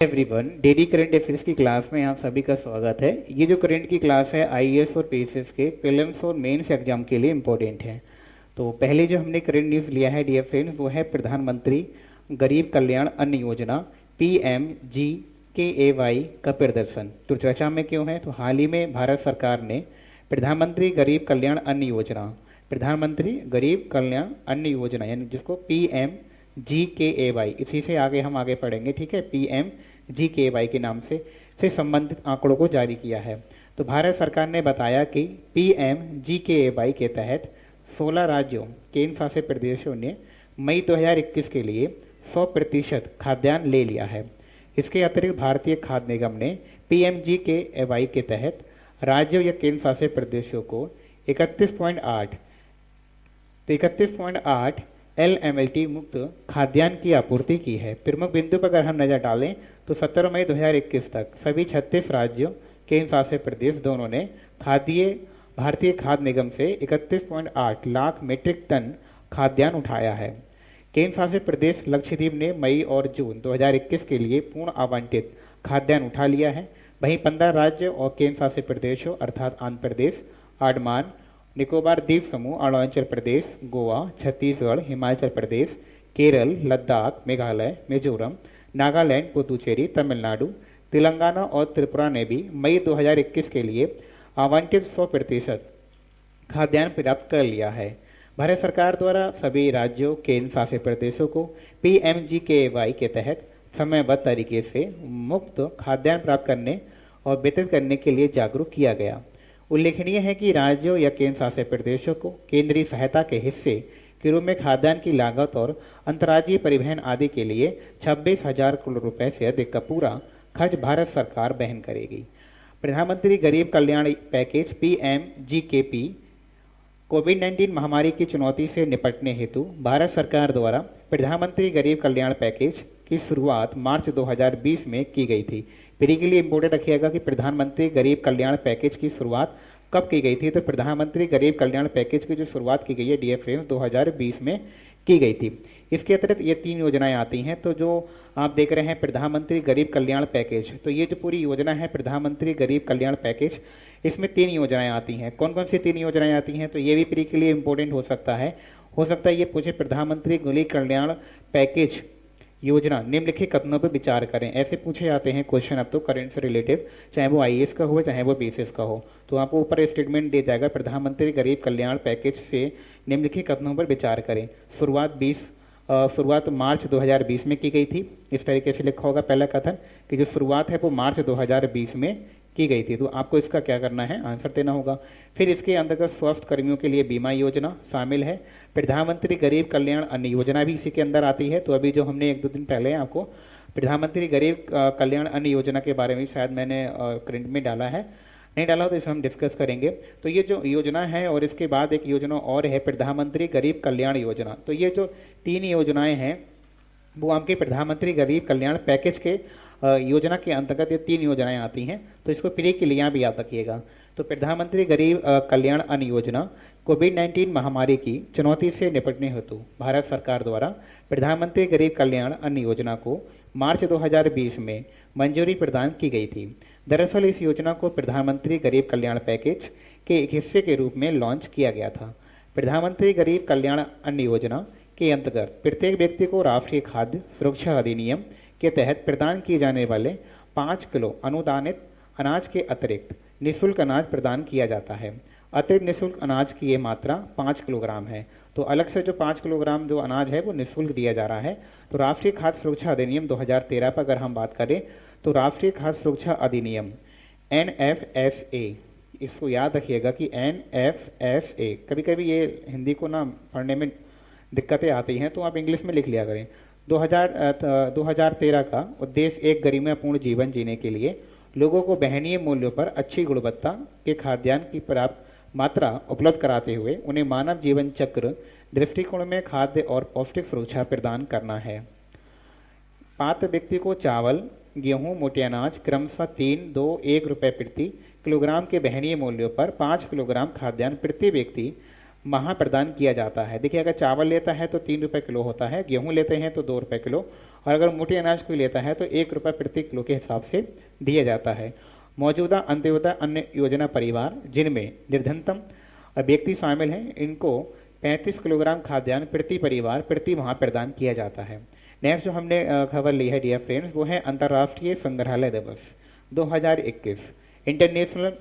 Everyone, daily current affairs की class में आप सभी का स्वागत है। ये जो करंट की क्लास है आईएएस और पीसीएस के प्रीलिम्स और मेंस एग्जाम के लिए इम्पोर्टेंट है। तो पहले जो हमने करंट न्यूज़ लिया है डियर फ्रेंड्स, वो है प्रधानमंत्री गरीब कल्याण अन्न योजना PMGKAY का प्रदर्शन। तो चर्चा में क्यों है? तो हाल ही में भारत सरकार ने प्रधानमंत्री गरीब कल्याण अन्न योजना, प्रधानमंत्री गरीब कल्याण अन्न योजना यानी जिसको PMGKAY, इसी से हम आगे पढ़ेंगे, ठीक है, PMGKAY के नाम से संबंधित आंकड़ों को जारी किया है। तो भारत सरकार ने बताया कि PMGKAY के तहत 16 राज्यों केंद्र शासित प्रदेशों ने मई 2021 के लिए 100% खाद्यान्न ले लिया है। इसके अतिरिक्त भारतीय खाद्य निगम ने PMGKAY के तहत राज्यों या केंद्र शासित प्रदेशों को 31.8 LMLT मुक्त खाद्यान्न की आपूर्ति की है। प्रमुख बिंदु पर अगर हम नजर डालें तो 17 मई 2021 तक सभी 36 राज्यों केंद्र शासित प्रदेश दोनों ने भारतीय खाद्य निगम से 31.8 लाख मीट्रिक टन खाद्यान्न उठाया है। केंद्र शासित प्रदेश लक्षद्वीप ने मई और जून 2021 के लिए पूर्ण आवंटित खाद्यान्न उठा लिया है। वहीं 15 राज्य और केंद्र शासित प्रदेशों अर्थात आंध्र प्रदेश, अंडमान निकोबार द्वीप समूह, अरुणाचल प्रदेश, गोवा, छत्तीसगढ़, हिमाचल प्रदेश, केरल, लद्दाख, मेघालय, मिजोरम, नागालैंड, पुदुचेरी, तमिलनाडु, तेलंगाना और त्रिपुरा ने भी मई 2021 के लिए आवंटित 100% खाद्यान्न प्राप्त कर लिया है। भारत सरकार द्वारा सभी राज्यों केंद्र शासित प्रदेशों को PMGKAY के तहत समयबद्ध तरीके से मुफ्त खाद्यान्न प्राप्त करने और वितरित करने के लिए जागरूक किया गया। उल्लेखनीय है कि राज्यों या केंद्र शासित प्रदेशों को केंद्रीय सहायता के हिस्से के रूप में खाद्यान्न की लागत और अंतर्राज्यीय परिवहन आदि के लिए 26,000 करोड़ रुपए से अधिक का पूरा खर्च भारत सरकार वहन करेगी। प्रधानमंत्री गरीब कल्याण पैकेज PMGKP कोविड-19 महामारी की चुनौती से निपटने हेतु भारत सरकार द्वारा प्रधानमंत्री गरीब कल्याण पैकेज की शुरुआत मार्च 2020 में की गई थी। फिर के लिए इम्पोर्टेंट रखिएगा कि प्रधानमंत्री गरीब कल्याण पैकेज की शुरुआत कब की गई थी? तो प्रधानमंत्री गरीब कल्याण पैकेज की जो शुरुआत की गई है डियर फ्रेंड्स 2020 में की गई थी। इसके अतिरिक्त ये 3 योजनाएं आती हैं। तो जो आप देख रहे हैं प्रधानमंत्री गरीब कल्याण पैकेज, तो ये जो पूरी योजना है प्रधानमंत्री गरीब कल्याण पैकेज, इसमें 3 योजनाएं आती हैं। कौन कौन सी 3 योजनाएं आती हैं? तो ये भी प्री के लिए इंपॉर्टेंट हो सकता है ये पूछे प्रधानमंत्री गरीब कल्याण पैकेज योजना निम्नलिखित कथनों पर विचार करें, ऐसे पूछे जाते हैं क्वेश्चन अब तो करंट से रिलेटिव, चाहे वो आईएएस का हो चाहे वो पीसीएस का हो। तो आपको ऊपर स्टेटमेंट दे जाएगा प्रधानमंत्री गरीब कल्याण पैकेज से निम्नलिखित कथनों पर विचार करें। शुरुआत मार्च 2020 में की गई थी। इस तरीके से लिखा होगा पहला कथन कि जो शुरुआत है वो मार्च 2020 में की गई थी। तो आपको इसका क्या करना है? आंसर देना होगा। फिर इसके अंतर्गत स्वास्थ्य कर्मियों के लिए बीमा योजना शामिल है। प्रधानमंत्री गरीब कल्याण अन्न योजना भी इसी के अंदर आती है। तो अभी जो हमने 1-2 दिन पहले आपको प्रधानमंत्री गरीब कल्याण अन्न योजना के बारे में शायद मैंने करंट में डाला है, नहीं डाला हो तो इसे हम डिस्कस करेंगे। तो ये जो योजना है और इसके बाद एक योजना और है प्रधानमंत्री गरीब कल्याण योजना। तो ये जो 3 योजनाएं हैं वो आपके प्रधानमंत्री गरीब कल्याण पैकेज के योजना के अंतर्गत ये 3 योजनाएं आती हैं। तो इसको प्री के लिए भी याद रखिएगा। तो प्रधानमंत्री गरीब कल्याण अन्न योजना कोविड-19 महामारी की चुनौती से निपटने हेतु भारत सरकार द्वारा प्रधानमंत्री गरीब कल्याण अन्न योजना को मार्च 2020 में मंजूरी प्रदान की गई थी। दरअसल इस योजना को प्रधानमंत्री गरीब कल्याण पैकेज के एक हिस्से के रूप में लॉन्च किया गया था। प्रधानमंत्री गरीब कल्याण अन्न योजना के अंतर्गत प्रत्येक व्यक्ति को राष्ट्रीय खाद्य सुरक्षा अधिनियम के तहत प्रदान किए जाने वाले 5 किलो अनुदानित अनाज के अतिरिक्त निःशुल्क अनाज प्रदान किया जाता है। अतिरिक्त निःशुल्क अनाज की ये मात्रा 5 किलोग्राम है। तो अलग से जो 5 किलोग्राम जो अनाज है वो निःशुल्क दिया जा रहा है। तो राष्ट्रीय खाद्य सुरक्षा अधिनियम 2013 पर अगर हम बात करें तो राष्ट्रीय खाद्य सुरक्षा अधिनियम NFSA, इसको याद रखिएगा कि NFSA, कभी कभी ये हिंदी को ना पढ़ने में दिक्कतें आती हैं तो आप इंग्लिश में लिख लिया करें। 2013 का उद्देश्य एक गरिमापूर्ण जीवन जीने के लिए लोगों को वहनीय मूल्यों पर अच्छी गुणवत्ता के खाद्यान्न की पर्याप्त मात्रा उपलब्ध कराते हुए उन्हें मानव जीवन चक्र दृष्टिकोण में खाद्य और पौष्टिक सुरक्षा प्रदान करना है। पात्र व्यक्ति को चावल, गेहूं, मोटे अनाज क्रमशः 3, 2, 1 रुपये प्रति किलोग्राम के वहनीय मूल्यों पर 5 किलोग्राम खाद्यान्न प्रति व्यक्ति माह प्रदान किया जाता है। देखिए अगर चावल लेता है तो 3 रुपये किलो होता है, गेहूं लेते हैं तो 2 रुपये किलो और अगर मोटे अनाज कोई लेता है तो 1 रुपये प्रति किलो के हिसाब से दिया जाता है। मौजूदा अंत्योदय अन्न योजना परिवार जिनमें निर्धनतम व्यक्ति शामिल हैं, इनको 35 किलोग्राम खाद्यान्न प्रति परिवार प्रति माह प्रदान किया जाता है। नेक्स्ट जो हमने खबर ली है डियर फ्रेंड्स, वो है अंतर्राष्ट्रीय संग्रहालय दिवस 2021, इंटरनेशनल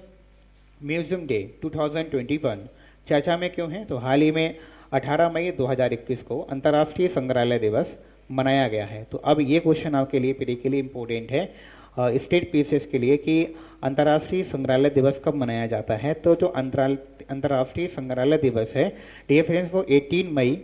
म्यूजियम डे 2021। चर्चा में क्यों है? तो हाल ही में 18 मई 2021 को अंतर्राष्ट्रीय संग्रहालय दिवस मनाया गया है। तो अब ये क्वेश्चन आपके लिए प्री के लिए इम्पोर्टेंट है स्टेट पीसीएस के लिए कि अंतर्राष्ट्रीय संग्रहालय दिवस कब मनाया जाता है। तो जो अंतर्राष्ट्रीय संग्रहालय दिवस है डियर फ्रेंड्स वो 18 मई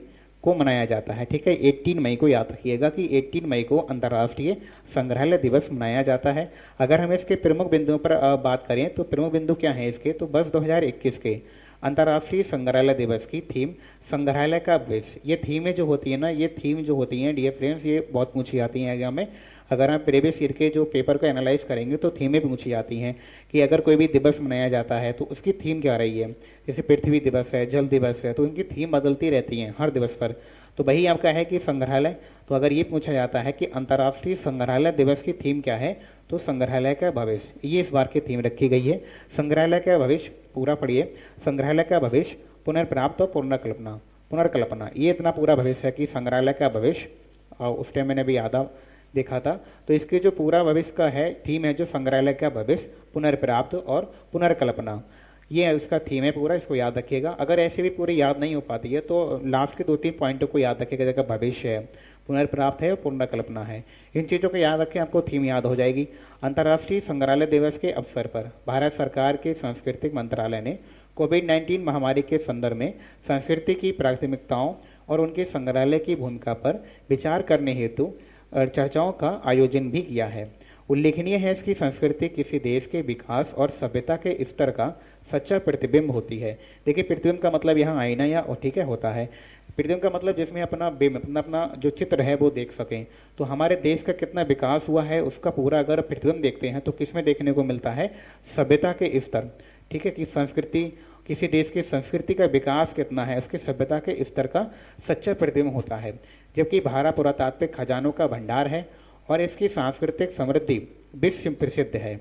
को मनाया जाता है। ठीक है, 18 मई को याद रखिएगा कि 18 मई को अंतर्राष्ट्रीय संग्रहालय दिवस मनाया जाता है। अगर हम इसके प्रमुख बिंदुओं पर बात करें तो प्रमुख बिंदु क्या है इसके, तो वर्ष 2021 के अंतर्राष्ट्रीय संग्रहालय दिवस की थीम संग्रहालय का भविष्य। ये थीमें जो होती है ना, ये थीम जो होती हैं डियर फ्रेंड्स, ये बहुत पूछी जाती हैं एग्जाम में। अगर हम प्रीवियस ईयर के जो पेपर को एनालाइज करेंगे तो थीमें पूछी जाती हैं कि अगर कोई भी दिवस मनाया जाता है तो उसकी थीम क्या रही है। जैसे पृथ्वी दिवस है, जल दिवस है, तो इनकी थीम बदलती रहती हैं हर दिवस पर। तो वही आपका है कि संग्रहालय, तो अगर ये पूछा जाता है कि अंतर्राष्ट्रीय संग्रहालय दिवस की थीम क्या है, तो संग्रहालय का भविष्य, ये इस बार की थीम रखी गई है। संग्रहालय का भविष्य, पूरा पढ़िए, संग्रहालय का भविष्य पुनर्प्राप्त और पुनर्कल्पना, ये इतना पूरा भविष्य है कि संग्रहालय का भविष्य, और उस टाइम मैंने भी आधा देखा था। तो इसके जो पूरा भविष्य का है थीम है जो संग्रहालय का भविष्य पुनर्प्राप्त और पुनर्कल्पना, ये उसका थीम है पूरा, इसको याद रखिएगा। अगर ऐसे भी पूरी याद नहीं हो पाती है तो लास्ट के 2-3 पॉइंटों को याद रखिएगा, जैसे भविष्य है, पुनर्प्राप्त है और पुनर्कल्पना है। इन चीज़ों को याद रखें, आपको थीम याद हो जाएगी। अंतर्राष्ट्रीय संग्रहालय दिवस के अवसर पर भारत सरकार के सांस्कृतिक मंत्रालय ने कोविड-19 महामारी के संदर्भ में संस्कृति की प्राथमिकताओं और उनके संग्रहालय की भूमिका पर विचार करने हेतु चर्चाओं का आयोजन भी किया है। उल्लेखनीय है इसकी संस्कृति किसी देश के विकास और सभ्यता के स्तर का सच्चा प्रतिबिंब होती है। देखिए, प्रतिबिंब का मतलब यहाँ आईना या ठीक है होता है। प्रतिबिंब का मतलब जिसमें अपना अपना जो चित्र है वो देख सकें। तो हमारे देश का कितना विकास हुआ है उसका पूरा अगर प्रतिबिंब देखते हैं तो किसमें देखने को मिलता है, सभ्यता के स्तर। ठीक है, कि संस्कृति, किसी देश की संस्कृति का विकास कितना है उसके सभ्यता के स्तर का सच्चा प्रतिबिंब होता है। जबकि भारत पुरातात्विक खजानों का भंडार है और इसकी सांस्कृतिक समृद्धि विश्व प्रसिद्ध है।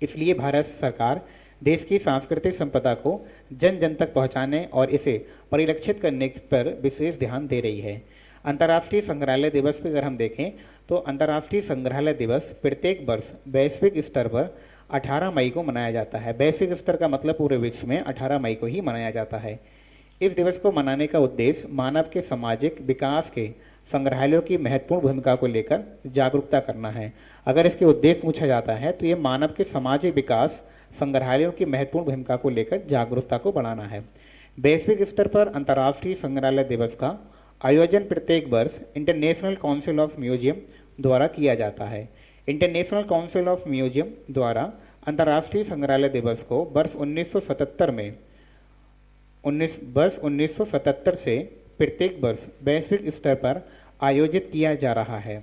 इसलिए भारत सरकार देश की सांस्कृतिक संपदा को जन जन तक पहुंचाने और इसे परिलक्षित करने पर विशेष ध्यान दे रही है। अंतर्राष्ट्रीय संग्रहालय दिवस पर अगर हम देखें तो अंतर्राष्ट्रीय संग्रहालय दिवस प्रत्येक वर्ष वैश्विक स्तर पर 18 मई को मनाया जाता है। वैश्विक स्तर का मतलब पूरे विश्व में 18 मई को ही मनाया जाता है। इस दिवस को मनाने का उद्देश्य मानव के सामाजिक विकास के संग्रहालयों की महत्वपूर्ण भूमिका को लेकर जागरूकता करना है। अगर इसके उद्देश्य पूछा जाता है तो ये मानव के सामाजिक विकास संग्रहालयों की महत्वपूर्ण भूमिका को लेकर जागरूकता को बढ़ाना है। वैश्विक स्तर पर अंतर्राष्ट्रीय संग्रहालय दिवस का आयोजन प्रत्येक वर्ष इंटरनेशनल काउंसिल ऑफ म्यूजियम द्वारा किया जाता है। इंटरनेशनल काउंसिल ऑफ म्यूजियम द्वारा अंतर्राष्ट्रीय संग्रहालय दिवस को वर्ष 1977 से प्रत्येक वर्ष वैश्विक स्तर पर आयोजित किया जा रहा है।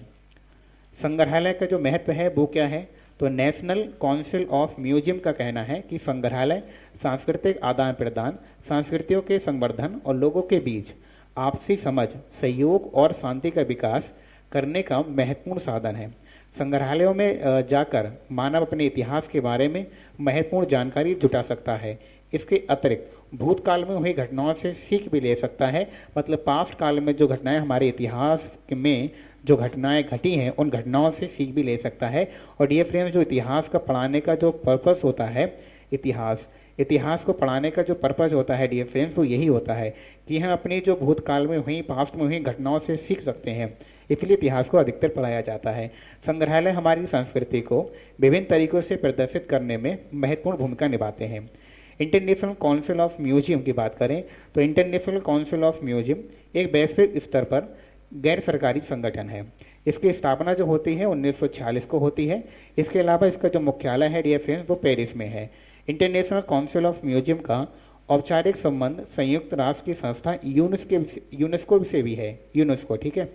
संग्रहालय का जो महत्व है वो क्या है, तो नेशनल काउंसिल ऑफ म्यूजियम का कहना है कि संग्रहालय सांस्कृतिक आदान प्रदान, संस्कृतियों के संवर्धन और लोगों के बीच आपसी समझ, सहयोग और शांति का विकास करने का महत्वपूर्ण साधन है। संग्रहालयों में जाकर मानव अपने इतिहास के बारे में महत्वपूर्ण जानकारी जुटा सकता है। इसके अतिरिक्त भूतकाल में हुई घटनाओं से सीख भी ले सकता है, मतलब पास्ट काल में जो घटनाएं हमारे इतिहास में जो घटनाएं घटी हैं उन घटनाओं से सीख भी ले सकता है। और डियर फ्रेंड्स, जो इतिहास का पढ़ाने का जो पर्पस होता है, इतिहास को पढ़ाने का जो पर्पस होता है डियर फ्रेंड्स, वो यही होता है कि हम अपनी जो भूतकाल में हुई, पास्ट में हुई घटनाओं से सीख सकते हैं। इसलिए इतिहास को अधिकतर पढ़ाया जाता है। संग्रहालय हमारी संस्कृति को विभिन्न तरीकों से प्रदर्शित करने में महत्वपूर्ण भूमिका निभाते हैं। इंटरनेशनल काउंसिल ऑफ म्यूजियम की बात करें तो इंटरनेशनल काउंसिल ऑफ म्यूजियम एक वैश्विक स्तर पर गैर सरकारी संगठन है। इसकी स्थापना जो होती है 1946 को होती है। इसके अलावा इसका जो मुख्यालय है डियर फ्रेंड्स वो पेरिस में है। इंटरनेशनल काउंसिल ऑफ म्यूजियम का औपचारिक संबंध संयुक्त राष्ट्र की संस्था यूनेस्को से भी है, यूनेस्को, ठीक है।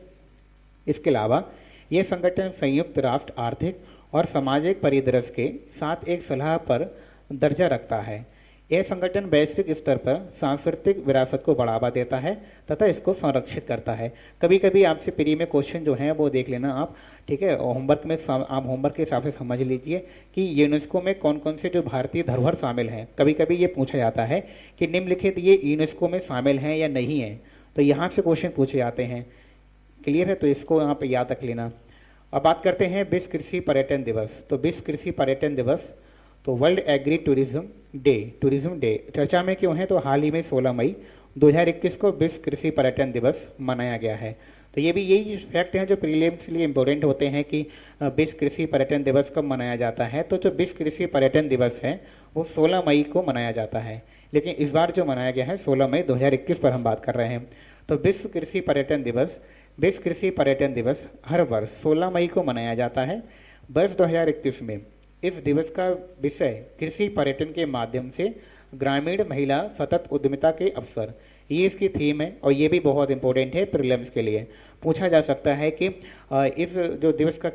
इसके अलावा यह संगठन संयुक्त राष्ट्र आर्थिक और सामाजिक परिदृश्य के साथ एक सलाह पर दर्जा रखता है। यह संगठन वैश्विक स्तर पर सांस्कृतिक विरासत को बढ़ावा देता है तथा इसको संरक्षित करता है। कभी कभी आपसे प्री में क्वेश्चन जो है वो देख लेना आप, ठीक है, होमवर्क में आप होमवर्क के हिसाब से समझ लीजिए कि यूनेस्को में कौन कौन से जो भारतीय धरोहर शामिल हैं। कभी कभी ये पूछा जाता है कि निम्नलिखित ये यूनेस्को में शामिल हैं या नहीं है, तो यहाँ से क्वेश्चन पूछे जाते हैं। क्लियर है, तो इसको यहाँ पे याद रख लेना। अब बात करते हैं विश्व कृषि पर्यटन दिवस। तो विश्व कृषि पर्यटन दिवस तो वर्ल्ड एग्री टूरिज्म डे चर्चा में क्यों है, तो हाल ही में 16 मई 2021 को विश्व कृषि पर्यटन दिवस मनाया गया है। तो ये भी यही फैक्ट हैं जो प्रीलिम्स के लिए इंपॉर्टेंट होते हैं कि विश्व कृषि पर्यटन दिवस कब मनाया जाता है। तो जो विश्व कृषि पर्यटन दिवस है वो 16 मई को मनाया जाता है, लेकिन इस बार जो मनाया गया है 16 मई 2021 पर हम बात कर रहे हैं। तो विश्व कृषि पर्यटन दिवस हर वर्ष 16 मई को मनाया जाता है। वर्ष 2021 में इस दिवस का विषय कृषि पर्यटन के माध्यम से ग्रामीण महिला सतत उद्यमिता के अवसर, ये इसकी थीम है और ये भी बहुत इंपॉर्टेंट है प्रीलिम्स के लिए। पूछा जा सकता है कि इस जो दिवस का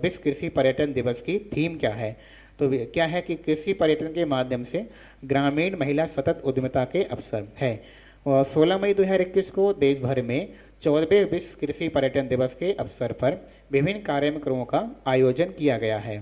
विश्व कृषि पर्यटन दिवस की थीम क्या है। तो क्या है कि कृषि पर्यटन के माध्यम से ग्रामीण महिला सतत उद्यमिता के अवसर है। 16 मई 2021 को देश भर में 14वें विश्व कृषि पर्यटन दिवस के अवसर पर विभिन्न कार्यक्रमों का आयोजन किया गया है।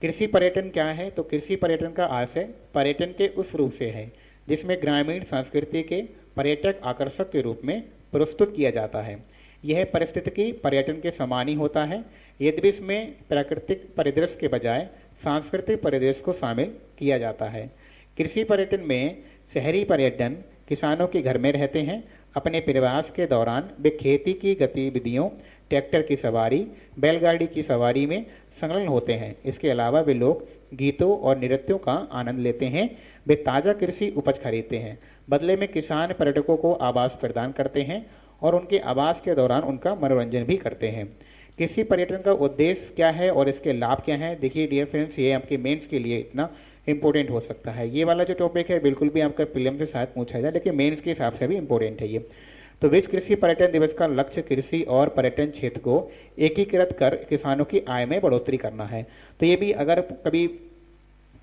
कृषि पर्यटन क्या है, तो कृषि पर्यटन का आशय पर्यटन के उस रूप से है जिसमें ग्रामीण संस्कृति के पर्यटक आकर्षक के रूप में प्रस्तुत किया जाता है। यह पारिस्थितिकी पर्यटन के समान ही होता है, यद्यपि इसमें प्राकृतिक परिदृश्य के बजाय सांस्कृतिक परिदृश्य को शामिल किया जाता है। कृषि पर्यटन में शहरी पर्यटन किसानों के घर में रहते हैं, अपने प्रवास के दौरान वे खेती की गतिविधियों, ट्रैक्टर की सवारी, बैलगाड़ी की सवारी में संलग्न होते हैं। इसके अलावा वे लोग गीतों और नृत्यों का आनंद लेते हैं। वे ताज़ा कृषि उपज खरीदते हैं। बदले में किसान पर्यटकों को आवास प्रदान करते हैं और उनके आवास के दौरान उनका मनोरंजन भी करते हैं। कृषि पर्यटन का उद्देश्य क्या है और इसके लाभ क्या हैं, देखिए डियर फ्रेंड्स, ये आपके मेंस के लिए इतना इंपॉर्टेंट हो सकता है। ये वाला जो टॉपिक है बिल्कुल भी आपका प्रीलिम्स से शायद पूछा जाए, लेकिन मेंस के हिसाब से भी इंपॉर्टेंट है ये। तो विश्व कृषि पर्यटन दिवस का लक्ष्य कृषि और पर्यटन क्षेत्र को एकीकृत कर किसानों की आय में बढ़ोतरी करना है। तो ये भी अगर कभी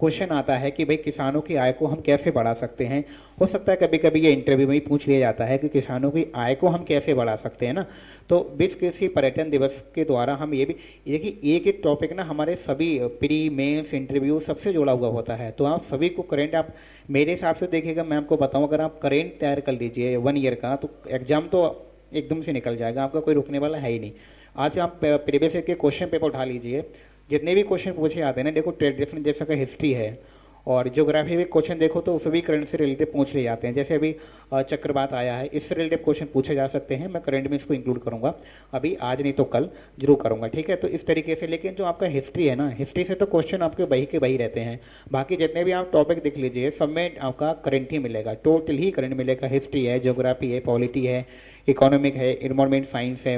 क्वेश्चन आता है कि भाई किसानों की आय को हम कैसे बढ़ा सकते हैं, हो सकता है कभी कभी ये इंटरव्यू में ही पूछ लिया जाता है कि किसानों की आय को हम कैसे बढ़ा सकते हैं ना। तो विश्व कृषि पर्यटन दिवस के द्वारा हम ये भी देखिए, एक एक टॉपिक ना हमारे सभी प्री मेंस इंटरव्यू सबसे जुड़ा हुआ होता है। तो आप सभी को करेंट, आप मेरे हिसाब से देखिएगा, मैं आपको बताऊं, अगर आप करेंट तैयार कर लीजिए 1 ईयर का, तो एग्जाम तो एकदम से निकल जाएगा, आपका कोई रुकने वाला है ही नहीं। आज आप प्रीवियस ईयर के क्वेश्चन पेपर उठा लीजिए, जितने भी क्वेश्चन पूछे जाते हैं ना, देखो ट्रेडिशनल जैसा का हिस्ट्री है और ज्योग्राफी में क्वेश्चन देखो तो सभी करंट से रिलेटेड पूछ लिए जाते हैं। जैसे अभी चक्रवात आया है, इससे रिलेटेड क्वेश्चन पूछे जा सकते हैं। मैं करंट में इसको इंक्लूड करूंगा, अभी आज नहीं तो कल जरूर करूंगा, ठीक है। तो इस तरीके से, लेकिन जो आपका हिस्ट्री है ना, हिस्ट्री से तो क्वेश्चन आपके वही के वही रहते हैं। बाकी जितने भी आप टॉपिक देख लीजिए सब में आपका करंट ही मिलेगा, टोटल ही करंट मिलेगा। हिस्ट्री है, ज्योग्राफी है, पॉलिटी है, इकोनॉमिक है, इन्वायरमेंट साइंस है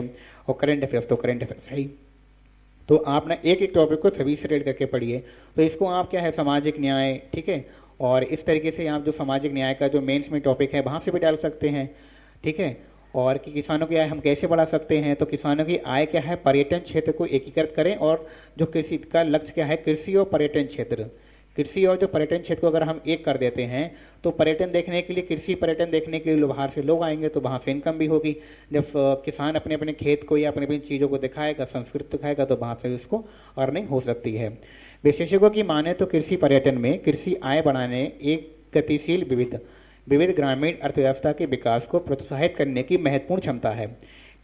और करंट अफेयर्स तो करंट अफेयर्स है ही। तो आप ना एक एक टॉपिक को सभी से रिलेट करके पढ़िए। तो इसको आप क्या है, सामाजिक न्याय, ठीक है, और इस तरीके से आप जो सामाजिक न्याय का जो मेंस में टॉपिक है वहाँ से भी डाल सकते हैं, ठीक है। और कि किसानों की आय हम कैसे बढ़ा सकते हैं, तो किसानों की आय क्या है, पर्यटन क्षेत्र को एकीकृत करें। और जो कृषि का लक्ष्य क्या है, कृषि और पर्यटन क्षेत्र, कृषि और जो पर्यटन क्षेत्र को अगर हम एक कर देते हैं तो पर्यटन देखने के लिए, कृषि पर्यटन देखने के लिए बाहर से लोग आएंगे, तो वहाँ से इनकम भी होगी। जब किसान अपने अपने खेत को या अपने अपनी चीज़ों को दिखाएगा, संस्कृति दिखाएगा, तो वहाँ से उसको अर्निंग हो सकती है। विशेषज्ञों की माने तो कृषि पर्यटन में कृषि आय बढ़ाने, एक गतिशील विविध ग्रामीण अर्थव्यवस्था के विकास को प्रोत्साहित करने की महत्वपूर्ण क्षमता है।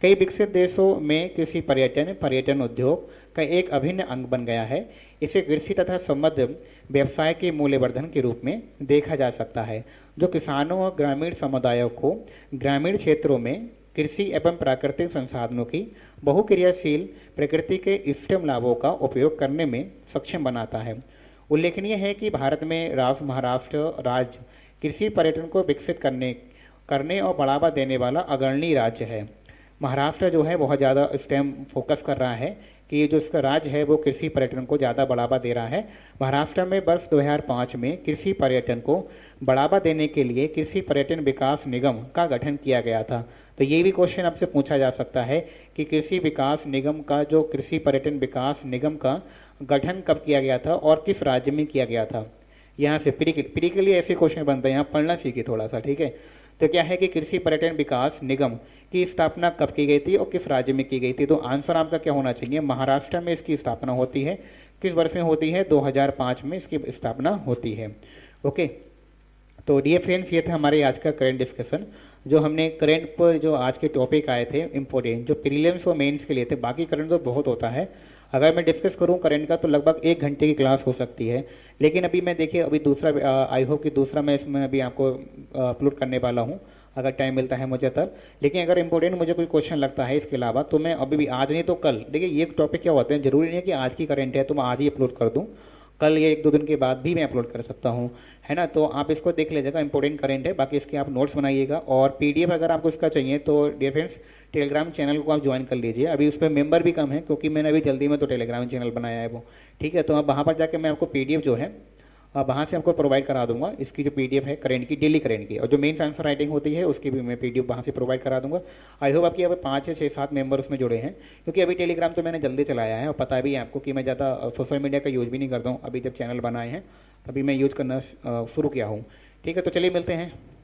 कई विकसित देशों में कृषि पर्यटन उद्योग का एक अभिन्न अंग बन गया है। इसे कृषि तथा संबद्ध व्यवसाय के मूल्यवर्धन के रूप में देखा जा सकता है, जो किसानों और ग्रामीण समुदायों को ग्रामीण क्षेत्रों में कृषि एवं प्राकृतिक संसाधनों की बहुक्रियाशील प्रकृति के इष्टतम लाभों का उपयोग करने में सक्षम बनाता है। उल्लेखनीय है कि भारत में महाराष्ट्र राज्य कृषि पर्यटन को विकसित करने और बढ़ावा देने वाला अग्रणी राज्य है। महाराष्ट्र जो है बहुत ज़्यादा इस टाइम फोकस कर रहा है कि जो इसका राज्य है वो कृषि पर्यटन को ज़्यादा बढ़ावा दे रहा है। महाराष्ट्र में वर्ष 2005 में कृषि पर्यटन को बढ़ावा देने के लिए कृषि पर्यटन विकास निगम का गठन किया गया था। तो ये भी क्वेश्चन आपसे पूछा जा सकता है कि कृषि विकास निगम का, जो कृषि पर्यटन विकास निगम का गठन कब किया गया था और किस राज्य में किया गया था। यहाँ से प्री के लिए ऐसे क्वेश्चन बनते हैं, यहाँ पढ़ना सीखिए थोड़ा सा, ठीक है। तो क्या है कि कृषि पर्यटन विकास निगम की स्थापना कब की गई थी और किस राज्य में की गई थी? तो आंसर आपका क्या होना चाहिए? महाराष्ट्र में इसकी स्थापना होती है। किस वर्ष में होती है? 2005 में इसकी स्थापना होती है। ओके, तो डियर फ्रेंड्स, ये था हमारे आज का करंट डिस्कशन, जो हमने करंट पर जो आज के टॉपिक आए थे इंपॉर्टेंट, जो प्रीलिम्स और मेंस के लिए थे। बाकी करंट तो बहुत होता है, अगर मैं डिस्कस करूं करंट का तो लगभग 1 घंटे की क्लास हो सकती है। लेकिन अभी मैं देखिए अभी दूसरा आई होप कि दूसरा मैं इसमें अभी आपको अपलोड करने वाला हूं, अगर टाइम मिलता है मुझे तब। लेकिन अगर इंपॉर्टेंट मुझे कोई क्वेश्चन लगता है इसके अलावा तो मैं अभी भी, आज नहीं तो कल, देखिए ये टॉपिक क्या होते हैं, जरूरी नहीं है कि आज की करंट है तो मैं आज ही अपलोड कर दूँ, कल या 1-2 दिन के बाद भी मैं अपलोड कर सकता हूँ, है ना। तो आप इसको देख लीजिएगा, इंपॉर्टेंट करंट है। बाकी इसके आप नोट्स बनाइएगा, और पीडीएफ अगर आपको इसका चाहिए तो डियर फ्रेंड्स टेलीग्राम चैनल को आप ज्वाइन कर लीजिए। अभी उस पर मेंबर भी कम है क्योंकि मैंने अभी जल्दी में तो टेलीग्राम चैनल बनाया है वो, ठीक है। तो अब वहाँ पर जाकर मैं आपको पीडीएफ जो है वहाँ से आपको प्रोवाइड करा दूंगा, इसकी जो पीडीएफ है करंट की, डेली करंट की, और जो मेंस आंसर राइटिंग होती है उसकी भी मैं पीडीएफ वहाँ से प्रोवाइड करा दूंगा। आई होप आपकी अभी 5 या 6-7 मेंबर उसमें जुड़े हैं, क्योंकि अभी टेलीग्राम तो मैंने जल्दी चलाया है और पता भी है आपको कि मैं ज़्यादा सोशल मीडिया का यूज़ भी नहीं करता हूँ। अभी जब चैनल बनाए हैं तभी मैं यूज़ करना शुरू किया हूँ, ठीक है। तो चलिए मिलते हैं।